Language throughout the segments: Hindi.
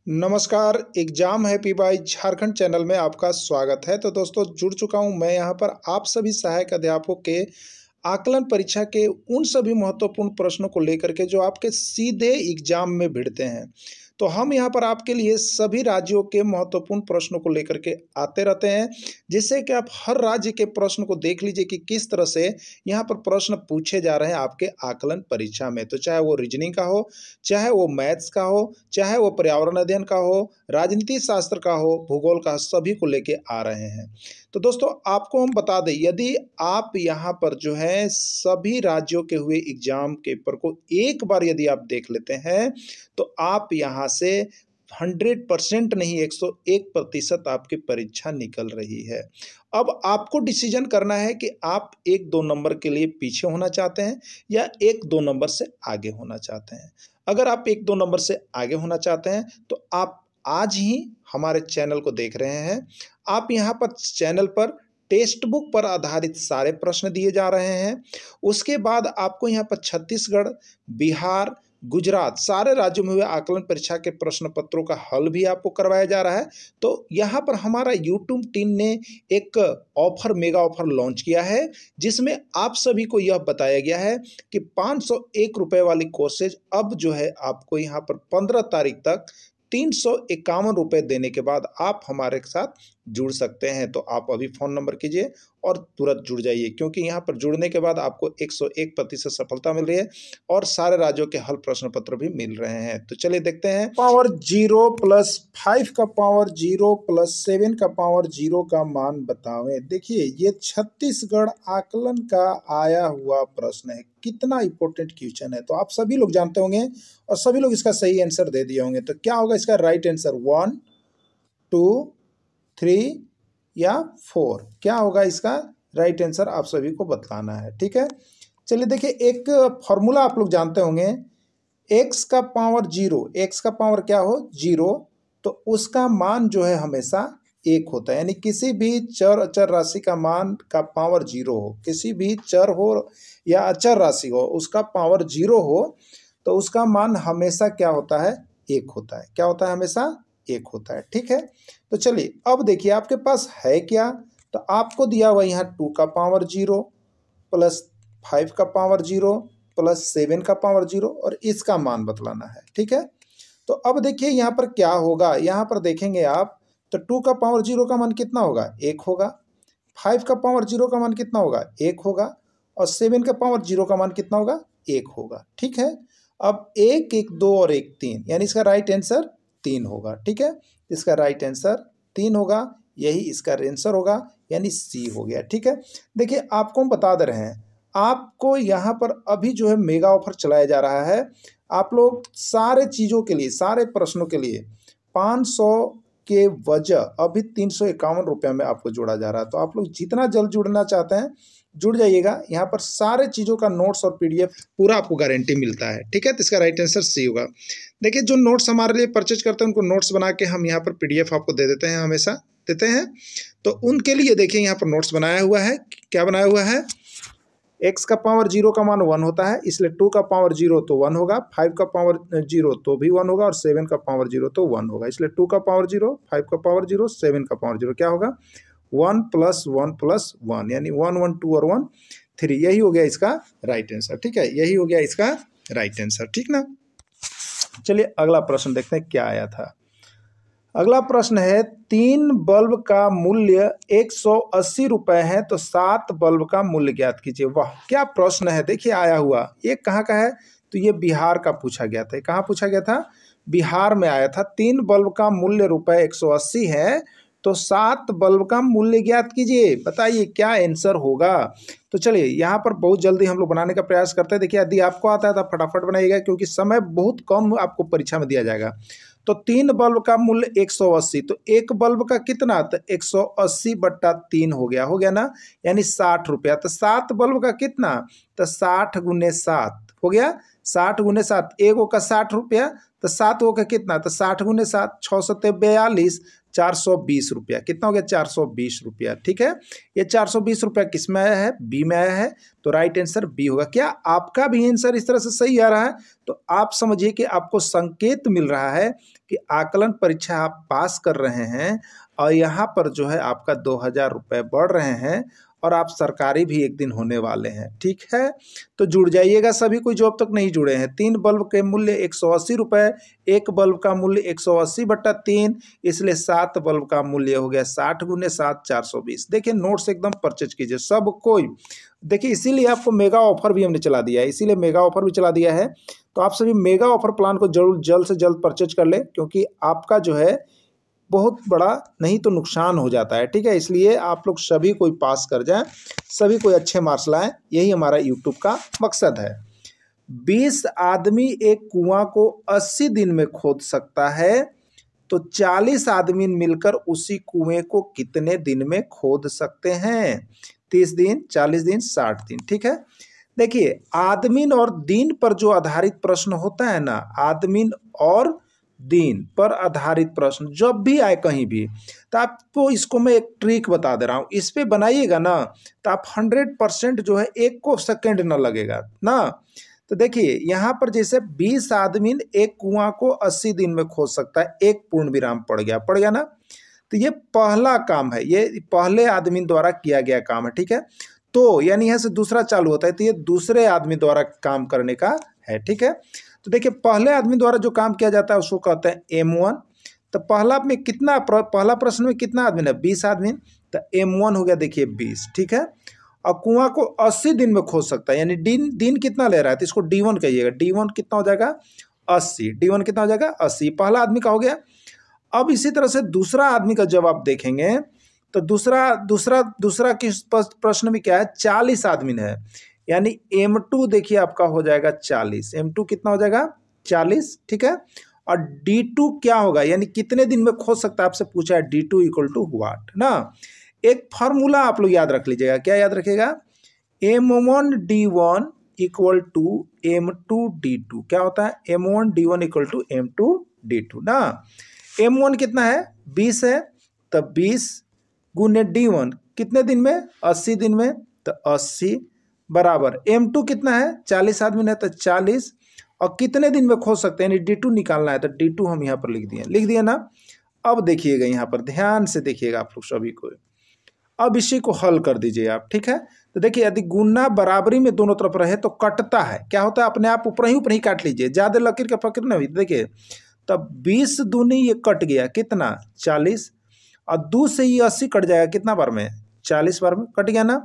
नमस्कार, exam happy by Jharkhand channel में आपका स्वागत है। तो दोस्तों जुड़ चुका हूं मैं यहां पर आप सभी सहायक अध्यापकों के आकलन परीक्षा के उन सभी महत्वपूर्ण प्रश्नों को लेकर के जो आपके सीधे एग्जाम में भिड़ते हैं। तो हम यहां पर आपके लिए सभी राज्यों के महत्वपूर्ण प्रश्नों को लेकर के आते रहते हैं, जिससे कि आप हर राज्य के प्रश्न को देख लीजिए कि किस तरह से यहां पर प्रश्न पूछे जा रहे हैं आपके आकलन परीक्षा में। तो चाहे वो रीजनिंग का हो, चाहे वो मैथ्स का हो, चाहे वो पर्यावरण अध्ययन का हो, राजनीति शास्त्र का हो, भूगोल का, सभी को लेके आ रहे हैं। तो दोस्तों आपको हम बता दें, यदि आप यहाँ पर जो है सभी राज्यों के हुए एग्जाम पेपर को एक बार यदि आप देख लेते हैं तो आप यहाँ से 100% नहीं 101% आपकी परीक्षा निकल रही है। अब आपको डिसीजन करना है कि आप 1-2 नंबर के लिए पीछे होना चाहते हैं या 1-2 नंबर से आगे होना चाहते हैं। अगर आप 1-2 नंबर से आगे होना चाहते हैं तो आप आज ही हमारे चैनल को देख रहे हैं। आप यहाँ पर चैनल पर टेक्स्ट बुक पर आधारित सारे प्रश्न दिए जा रहे हैं। उसके बाद आपको यहाँ पर छत्तीसगढ़, बिहार, गुजरात सारे राज्यों में हुए आकलन परीक्षा के प्रश्न पत्रों का हल भी आपको करवाया जा रहा है। तो यहाँ पर हमारा यूट्यूब टीम ने एक ऑफर, मेगा ऑफर लॉन्च किया है, जिसमें आप सभी को यह बताया गया है कि 501 रुपये वाली कोर्सेज अब जो है आपको यहाँ पर 15 तारीख तक 351 रुपये देने के बाद आप हमारे साथ जुड़ सकते हैं। तो आप अभी फ़ोन नंबर कीजिए और तुरंत जुड़ जाइए, क्योंकि यहाँ पर जुड़ने के बाद आपको 101% सफलता मिल रही है और सारे राज्यों के हल प्रश्न पत्र भी मिल रहे हैं। तो चलिए देखते हैं। पावर 0 + 5 का पावर 0 + 7 का पावर 0 का मान बतावें। देखिए ये छत्तीसगढ़ आकलन का आया हुआ प्रश्न है। कितना इंपॉर्टेंट क्वेश्चन है, तो आप सभी लोग जानते होंगे और सभी लोग इसका सही आंसर दे दिए होंगे। तो क्या होगा इसका राइट आंसर? 1, 2, 3 या 4? क्या होगा इसका राइट आंसर? आप सभी को बताना है, ठीक है। चलिए देखिए, एक फॉर्मूला आप लोग जानते होंगे, x का पावर 0, x का पावर क्या हो 0, तो उसका मान जो है हमेशा 1 होता है। यानी किसी भी चर अचर राशि का मान का पावर 0 हो, किसी भी चर हो या अचर राशि हो, उसका पावर 0 हो तो उसका मान हमेशा क्या होता है? 1 होता है। क्या होता है? हमेशा 1 होता है, ठीक है। तो चलिए अब देखिए आपके पास है क्या, तो आपको दिया हुआ यहाँ 2 का पावर 0 + 5 का पावर 0 + 7 का पावर 0 और इसका मान बतलाना है, ठीक है। तो अब देखिए यहाँ पर क्या होगा, यहाँ पर देखेंगे आप तो 2 का पावर 0 का मान कितना होगा? 1 होगा। 5 का पावर 0 का मान कितना होगा? 1 होगा। और 7 का पावर 0 का मान कितना होगा? 1 होगा, ठीक है। अब 1, 1, 2 और 1, 3, यानी इसका राइट आंसर 3 होगा, ठीक है। इसका राइट आंसर 3 होगा, यही इसका आंसर होगा, यानी सी हो गया, ठीक है। देखिए आपको हम बता दे रहे हैं, आपको यहाँ पर अभी जो है मेगा ऑफर चलाया जा रहा है। आप लोग सारे चीज़ों के लिए, सारे प्रश्नों के लिए 500 के वजह अभी 351 रुपये में आपको जोड़ा जा रहा है। तो आप लोग जितना जल्द जुड़ना चाहते हैं जुड़ जाइएगा। यहाँ पर सारे चीज़ों का नोट्स और पीडीएफ पूरा आपको गारंटी मिलता है, ठीक है। तो इसका राइट आंसर सी होगा। देखिए जो नोट्स हमारे लिए परचेज करते हैं उनको नोट्स बना के हम यहाँ पर पीडीएफ आपको दे देते हैं, हमेशा देते हैं। तो उनके लिए देखिए यहाँ पर नोट्स बनाया हुआ है। क्या बनाया हुआ है? x का पावर 0 का मान 1 होता है, इसलिए 2 का पावर 0 तो 1 होगा, 5 का पावर 0 तो भी 1 होगा और 7 का पावर 0 तो 1 होगा। इसलिए 2 का पावर 0, 5 का पावर 0, 7 का पावर 0 क्या होगा? 1 + 1 + 1, यानी 1, 1, 2 और 1, 3। यही हो गया इसका राइट आंसर, ठीक है। यही हो गया इसका राइट आंसर, ठीक ना। चलिए अगला प्रश्न देखते हैं क्या आया था। अगला प्रश्न है, 3 बल्ब का मूल्य 180 रुपये है तो 7 बल्ब का मूल्य ज्ञात कीजिए। वाह क्या प्रश्न है, देखिए आया हुआ। ये कहाँ का है? तो ये बिहार का पूछा गया था। कहाँ पूछा गया था? बिहार में आया था। 3 बल्ब का मूल्य रुपये 180 है तो 7 बल्ब का मूल्य ज्ञात कीजिए। बताइए क्या आंसर होगा। तो चलिए यहाँ पर बहुत जल्दी हम लोग बनाने का प्रयास करते हैं। देखिए यदि आपको आता है तो फटाफट बनाइएगा, क्योंकि समय बहुत कम आपको परीक्षा में दिया जाएगा। तो 3 बल्ब का मूल्य 180, तो एक बल्ब का कितना? तो 180/3 हो गया ना, यानी 60 रुपया। तो 7 बल्ब का कितना? तो 60 × 7 हो गया। 60 × 7, एगो का 60 रुपया, तो 7 का कितना? तो 60 × 7, 6 × 7 42, 420 रुपया। कितना हो गया? 420 रुपया। ठीक है, ये 420 रुपया किस में आया है? बी में आया है, तो राइट आंसर बी होगा। क्या आपका भी आंसर इस तरह से सही आ रहा है? तो आप समझिए कि आपको संकेत मिल रहा है कि आकलन परीक्षा आप पास कर रहे हैं और यहाँ पर जो है आपका 2000 रुपये बढ़ रहे हैं और आप सरकारी भी एक दिन होने वाले हैं। ठीक है, तो जुड़ जाइएगा सभी कोई जो अब तक नहीं जुड़े हैं। 3 बल्ब के मूल्य 180 रुपये, एक बल्ब का मूल्य 180/3, इसलिए 7 बल्ब का मूल्य हो गया 60 × 7 420। देखिए नोट्स एकदम परचेज कीजिए सब कोई। देखिए इसीलिए आपको मेगा ऑफर भी हमने चला दिया है, इसीलिए मेगा ऑफर भी चला दिया है। तो आप सभी मेगा ऑफर प्लान को जरूर जल्द से जल्द परचेज कर ले, क्योंकि आपका जो है बहुत बड़ा नहीं तो नुकसान हो जाता है। ठीक है, इसलिए आप लोग सभी कोई पास कर जाएं, सभी कोई अच्छे मार्क्स लाएं, यही हमारा यूट्यूब का मकसद है। 20 आदमी एक कुआं को 80 दिन में खोद सकता है, तो 40 आदमी मिलकर उसी कुएं को कितने दिन में खोद सकते हैं? 30 दिन, 40 दिन, 60 दिन। ठीक है, देखिए आदमीन और दिन पर जो आधारित प्रश्न होता है ना, आदमीन और दिन पर आधारित प्रश्न जब भी आए कहीं भी, तो आपको इसको मैं एक ट्रिक बता दे रहा हूँ, इस पे बनाइएगा ना तो आप 100% जो है एक को सेकंड न लगेगा ना। तो देखिए यहाँ पर जैसे 20 आदमी एक कुआं को 80 दिन में खोद सकता है, एक पूर्ण विराम पड़ गया ना। तो ये पहला काम है, ये पहले आदमी द्वारा किया गया काम है। ठीक है, तो यानी यहाँ से दूसरा चालू होता है, तो ये दूसरे आदमी द्वारा काम करने का है। ठीक है, तो देखिए पहले आदमी द्वारा जो काम किया जाता है उसको कहते हैं M1। तो पहला प्रश्न में कितना आदमी है? 20 आदमी, तो M1 हो गया देखिए 20। ठीक है, और कुआं को 80 दिन में खोद सकता है, यानी दिन कितना ले रहा है, तो इसको D1 कहिएगा। D1 कितना हो जाएगा? 80। D1 कितना हो जाएगा? 80। पहला आदमी का हो गया। अब इसी तरह से दूसरा आदमी का जब आप देखेंगे तो दूसरा किस प्रश्न में क्या है? 40 आदमी है, यानी M2 देखिए आपका हो जाएगा 40। M2 कितना हो जाएगा? 40। ठीक है, और D2 क्या होगा, यानी कितने दिन में खोद सकता है, आपसे पूछा है D2 = व्हाट ना। एक फार्मूला आप लोग याद रख लीजिएगा। क्या याद रखिएगा? M1D1 = M2D2। क्या होता है? M1D1 = M2D2 ना। M1 कितना है? 20 है, तो 20 × D1 कितने दिन में? 80 दिन में, तो 80 बराबर M2 कितना है? 40 आदमी है, तो 40, और कितने दिन में खोद सकते हैं, यानी D2 निकालना है, तो D2 हम यहाँ पर लिख दिए ना। अब देखिएगा यहाँ पर ध्यान से देखिएगा आप लोग सभी को, अब इसी को हल कर दीजिए आप। ठीक है, तो देखिए यदि गुना बराबरी में दोनों तरफ रहे तो कटता है, क्या होता है? अपने आप ऊपर ही काट लीजिए, ज्यादा लकीर का फकीर नहीं। देखिए तब 20 दूनी ये कट गया, कितना? 40, और 2 से ये 80 कट जाएगा, कितना बार में? 40 बार में कट गया ना।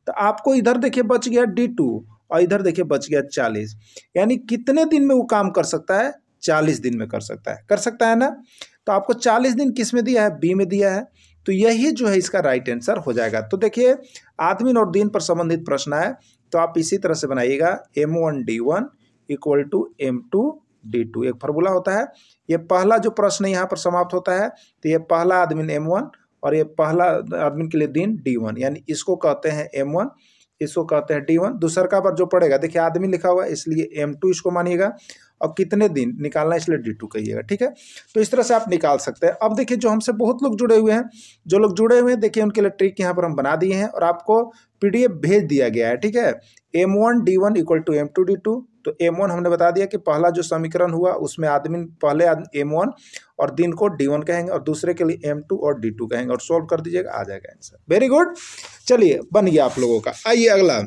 तो आपको इधर देखिए बच गया D2, और इधर देखिए बच गया 40, यानी कितने दिन में वो काम कर सकता है? 40 दिन में कर सकता है ना। तो आपको 40 दिन किस में दिया है? बी में दिया है, तो यही जो है इसका राइट आंसर हो जाएगा। तो देखिए आदमी और दिन पर संबंधित प्रश्न है, तो आप इसी तरह से बनाइएगा। M1D1 = M2D2 एक फार्मूला होता है। ये पहला जो प्रश्न यहाँ पर समाप्त होता है, तो ये पहला आदमी M1 और ये पहला आदमी के लिए दिन D1, यानी इसको कहते हैं M1, इसको कहते हैं D1। दूसरा पर जो पड़ेगा, देखिए आदमी लिखा हुआ है इसलिए M2 इसको मानिएगा, और कितने दिन निकालना है इसलिए D2 कहिएगा। ठीक है, तो इस तरह से आप निकाल सकते हैं। अब देखिए जो हमसे बहुत लोग जुड़े हुए हैं, जो लोग जुड़े हुए हैं देखिए उनके लिए ट्रिक यहाँ पर हम बना दिए हैं और आपको PDF भेज दिया गया है। ठीक है, M1D1 = M2D2। तो M1 हमने बता दिया कि पहला जो समीकरण हुआ उसमें आदमी पहले M1 और दिन को D1 कहेंगे, और दूसरे के लिए M2 और D2 कहेंगे, और सॉल्व कर दीजिएगा, आ जाएगा आंसर। वेरी गुड, चलिए बन गया आप लोगों का। आइए अगला,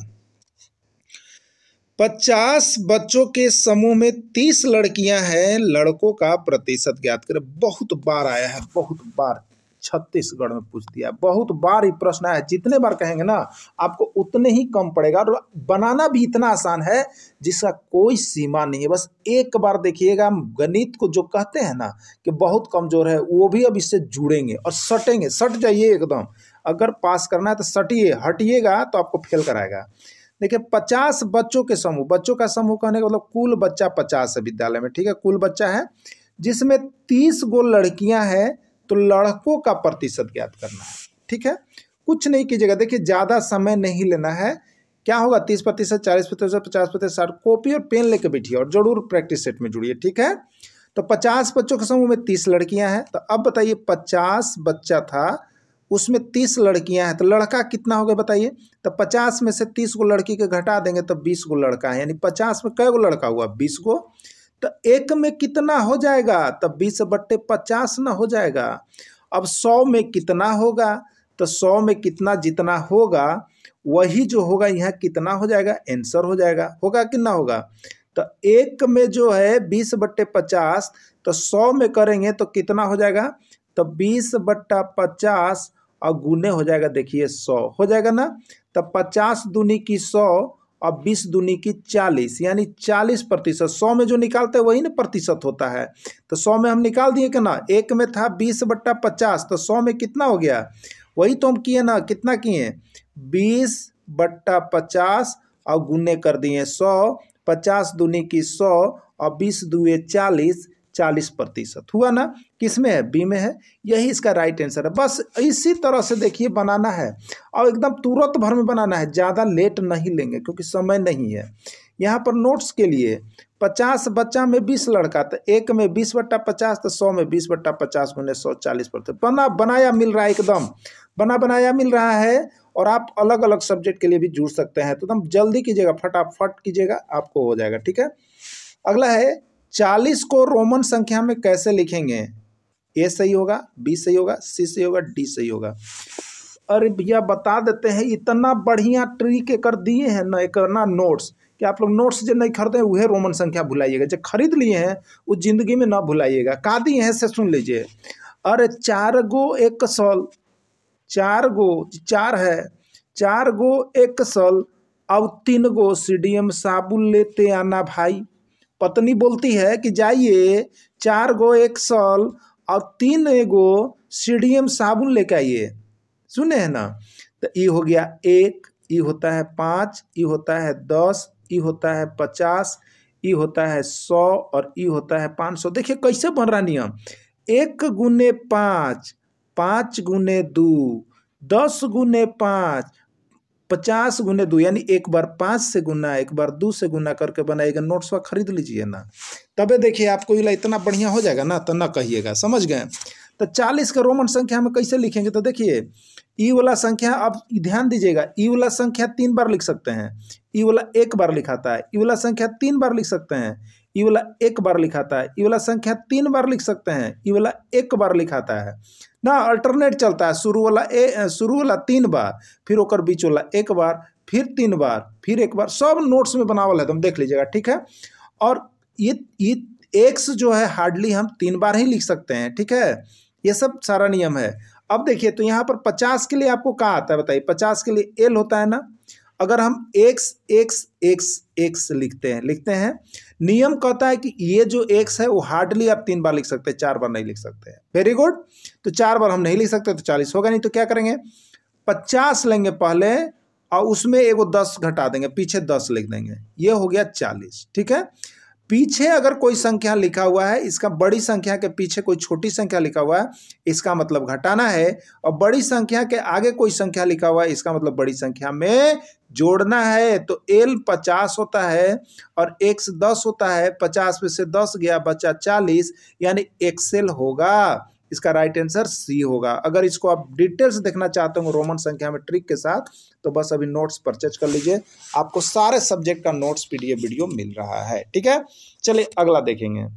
50 बच्चों के समूह में 30 लड़कियां हैं, लड़कों का प्रतिशत ज्ञात करें। बहुत बार आया है, बहुत बार छत्तीसगढ़ में पूछ दिया, बहुत बार ये प्रश्न आया है। जितने बार कहेंगे ना आपको उतने ही कम पड़ेगा, और बनाना भी इतना आसान है जिसका कोई सीमा नहीं है। बस एक बार देखिएगा, गणित को जो कहते हैं ना कि बहुत कमजोर है, वो भी अब इससे जुड़ेंगे और सटेंगे। सट जाइए एकदम, अगर पास करना है तो सटिए, हटिएगा तो आपको फेल कराएगा। देखिए 50 बच्चों के समूह, बच्चों का समूह कहने का मतलब कुल बच्चा 50 है विद्यालय में। ठीक है, कुल बच्चा है जिसमें 30 गो लड़कियां हैं, तो लड़कों का प्रतिशत ज्ञात करना है। ठीक है, कुछ नहीं कीजिएगा, देखिए ज्यादा समय नहीं लेना है। क्या होगा? 30%, 40%, 50%, 60। कॉपी और पेन लेके बैठिए और जरूर प्रैक्टिस सेट में जुड़िए। ठीक है, तो 50 बच्चों के समूह में 30 लड़कियां हैं। तो अब बताइए 50 बच्चा था, उसमें 30 लड़कियां हैं, तो लड़का कितना हो गया बताइए। तो 50 में से 30 को लड़की के घटा देंगे तो 20 गो लड़का है, यानी 50 में कै गो लड़का हुआ, 20 गो। तो एक में कितना हो जाएगा, तो 20/50 ना हो जाएगा। अब 100 में कितना होगा, तो 100 में कितना जितना होगा वही जो होगा यहाँ कितना हो जाएगा, आंसर हो जाएगा। होगा कि ना होगा। तो एक में जो है 20/50, तो 100 में करेंगे तो कितना हो जाएगा, तो 20/50 और गुने हो जाएगा, देखिए 100 हो जाएगा ना। तो 50 दूनी की 100 और 20 दूनी की 40, यानी 40%। 100 में जो निकालते हैं वही ना प्रतिशत होता है। तो 100 में हम निकाल दिए कि ना, एक में था 20/50, तो 100 में कितना हो गया, वही तो हम किए ना, कितना किए 20/50 और गुने कर दिए 100, 50 दूनी की 100 और 20 दुए 40, 40% हुआ ना। किस में है, बी में है। यही इसका राइट आंसर है। बस इसी तरह से देखिए बनाना है और एकदम तुरंत भर में बनाना है, ज़्यादा लेट नहीं लेंगे क्योंकि समय नहीं है। यहाँ पर नोट्स के लिए 50 बच्चा में 20 लड़का, तो एक में 20/50, तो 100 में 20/50 गुने 100, 40%। बनाया मिल रहा है, एकदम बनाया मिल रहा है। और आप अलग अलग सब्जेक्ट के लिए भी जुड़ सकते हैं, तो एकदम जल्दी कीजिएगा, फटाफट कीजिएगा, आपको हो जाएगा। ठीक है, अगला है 40 को रोमन संख्या में कैसे लिखेंगे। ए सही होगा, बी सही होगा, सी सही होगा, डी सही होगा। अरे भैया बता देते हैं, इतना बढ़िया ट्रिक कर दिए हैं ना, एक ना नोट्स कि आप लोग नोट्स जो नहीं खरीदे वह रोमन संख्या भुलाइएगा, जो खरीद लिए हैं वो जिंदगी में ना भुलाइएगा। का दिए हैं से सुन लीजिए। अरे 4 गो एक सल, 4 गो 4 है, 4 गो एक सल अब 3 गो सीडीएम साबुन लेते आना भाई। पत्नी बोलती है कि जाइए 4 गो एक सल और 3 गो सीडीएम साबुन लेके आइए। सुने हैं ना। तो ई हो गया 1, ई होता है 5, ई होता है 10, ई होता है 50, ई होता है 100 और ई होता है 500। देखिए कैसे बन रहा नियम, 1 गुने 5, 5 गुने 2, 10 गुने 5, 50 गुने 2, यानी एक बार 5 से गुना, एक बार 2 से गुना करके बनाएगा। नोट्स खरीद लीजिए ना, तबे देखिए आपको इतना बढ़िया हो जाएगा ना, तो ना कहिएगा, समझ गए। तो 40 का रोमन संख्या में कैसे लिखेंगे, तो देखिए ई वाला संख्या, अब ध्यान दीजिएगा, ई वाला संख्या 3 बार लिख सकते हैं, ई वाला 1 बार लिखाता है, ई वाला संख्या 3 बार लिख सकते हैं, ई वाला 1 बार लिखाता है, ई वाला संख्या 3 बार लिख सकते हैं, ई वाला 1 बार लिखाता है ना, अल्टरनेट चलता है। शुरू वाला 3 बार, फिर ओकर बीच वाला 1 बार, फिर 3 बार, फिर 1 बार, सब नोट्स में बनावल है, तुम देख लीजिएगा। ठीक है, और ये एक्स जो है हार्डली हम 3 बार ही लिख सकते हैं। ठीक है, ये सब सारा नियम है। अब देखिए तो यहाँ पर 50 के लिए आपको क्या आता है बताइए। 50 के लिए एल होता है ना, अगर हम एक्स एक्स एक्स एक्स लिखते हैं, नियम कहता है कि ये जो एक्स है वो हार्डली आप 3 बार लिख सकते हैं, 4 बार नहीं लिख सकते हैं। Very good. तो 4 बार हम नहीं लिख सकते, तो 40 होगा नहीं, तो क्या करेंगे 50 लेंगे पहले और उसमें एगो 10 घटा देंगे, पीछे 10 लिख देंगे, ये हो गया 40। ठीक है, पीछे अगर कोई संख्या लिखा हुआ है, इसका बड़ी संख्या के पीछे कोई छोटी संख्या लिखा हुआ है, इसका मतलब घटाना है, और बड़ी संख्या के आगे कोई संख्या लिखा हुआ है, इसका मतलब बड़ी संख्या में जोड़ना है। तो एल 50 होता है और एक्स 10 होता है, 50 में से 10 गया, बचा 40, यानी एक्सएल होगा। इसका राइट आंसर सी होगा। अगर इसको आप डिटेल्स देखना चाहते हो रोमन संख्या में ट्रिक के साथ, तो बस अभी नोट्स परचेज कर लीजिए, आपको सारे सब्जेक्ट का नोट्स पीडीएफ वीडियो मिल रहा है। ठीक है, चलिए अगला देखेंगे।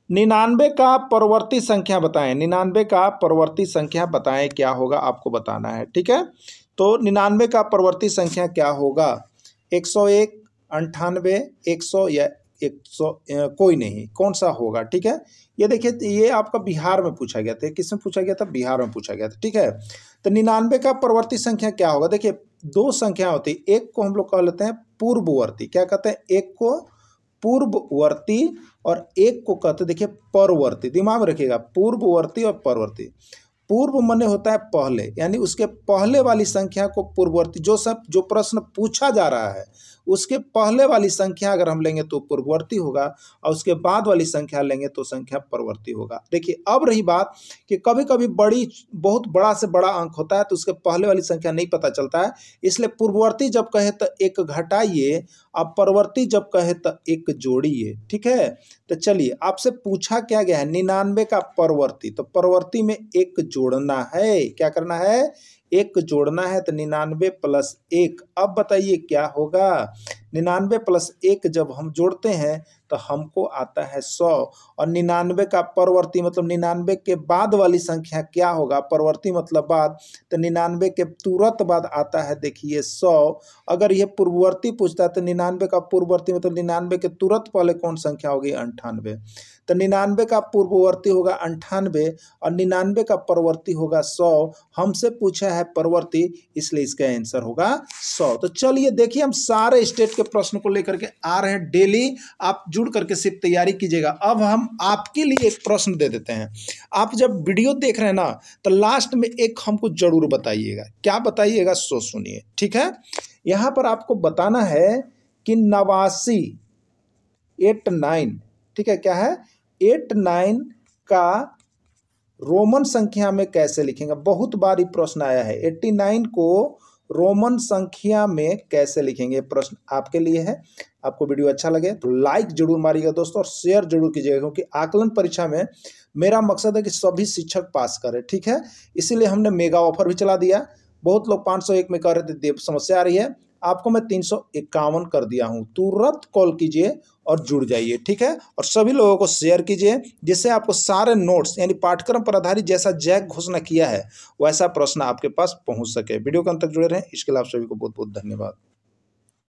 99 का परवर्ती संख्या बताएं। 99 का परवर्ती संख्या बताएं, क्या होगा आपको बताना है। ठीक है, तो 99 का परवर्ती संख्या क्या होगा, 101, 98, 100 या 100, कोई नहीं, कौन सा होगा। ठीक है, ये देखिए ये आपका बिहार में पूछा गया था। किसमें पूछा गया था, बिहार में पूछा गया था। ठीक है, तो 99 का परवर्ती संख्या क्या होगा। देखिए 2 संख्या होती है, एक को हम लोग कह लेते हैं पूर्ववर्ती, क्या कहते हैं, एक को पूर्ववर्ती और एक को कहते हैं देखिए परवर्ती। दिमाग में रखिएगा, पूर्ववर्ती और परवर्ती। पूर्व माने होता है पहले, यानी उसके पहले वाली संख्या को पूर्ववर्ती। जो प्रश्न पूछा जा रहा है उसके पहले वाली संख्या अगर हम लेंगे तो पूर्ववर्ती होगा और उसके बाद वाली संख्या लेंगे तो संख्या परवर्ती होगा। देखिए अब रही बात कि कभी कभी बहुत बड़ा से बड़ा अंक होता है तो उसके पहले वाली संख्या नहीं पता चलता है, इसलिए पूर्ववर्ती जब कहे तो एक घटाइए और परवर्ती जब कहे तो एक जोड़िए। ठीक है, तो चलिए आपसे पूछा क्या गया है 99 का परवर्ती, तो परवर्ती में एक जोड़ना है। क्या करना है? एक जोड़ना है, तो 99 प्लस 1। अब बताइए क्या होगा? 99 प्लस 1 जब हम जोड़ते हैं तो हमको आता है 100, और 99 का परवर्ती मतलब 99 के बाद वाली संख्या क्या होगा? परवर्ती मतलब बाद, तो 99 के तुरंत बाद आता है देखिए 100। अगर ये पूर्ववर्ती पूछता है तो 99 का पूर्ववर्ती मतलब 99 के तुरंत पहले कौन संख्या होगी? 98। तो 99 का पूर्ववर्ती होगा 98 और 99 का परवर्ती होगा 100। हमसे पूछा है परवर्ती, इसलिए इसका आंसर होगा 100। तो चलिए देखिए हम सारे स्टेट के प्रश्न को लेकर के आ रहे हैं, डेली आप जुड़ करके सिर्फ तैयारी कीजिएगा। अब हम आपके लिए एक प्रश्न दे देते हैं। आप जब वीडियो देख रहे हैं ना तो लास्ट में एक हमको जरूर बताइएगा। क्या बताइएगा? सो सुनिए, ठीक है। यहाँ पर आपको बताना है कि 89 89, ठीक है, क्या है? 89 का रोमन संख्या में कैसे लिखेंगे? बहुत बार ये प्रश्न आया है, 89 को रोमन संख्या में कैसे लिखेंगे? प्रश्न आपके लिए है। आपको वीडियो अच्छा लगे तो लाइक जरूर मारिएगा दोस्तों, और शेयर जरूर कीजिएगा, क्योंकि आकलन परीक्षा में मेरा मकसद है कि सभी शिक्षक पास करें। ठीक है, इसीलिए हमने मेगा ऑफर भी चला दिया। बहुत लोग 501 में कह रहे थे, समस्या आ रही है, आपको मैं 351 कर दिया हूं। तुरंत कॉल कीजिए और जुड़ जाइए। ठीक है, और सभी लोगों को शेयर कीजिए, जिससे आपको सारे नोट्स यानी पाठ्यक्रम पर आधारित जैसा जैक घोषणा किया है वैसा प्रश्न आपके पास पहुंच सके। वीडियो के अंत तक जुड़े रहें, इसके लिए आप सभी को बहुत बहुत धन्यवाद।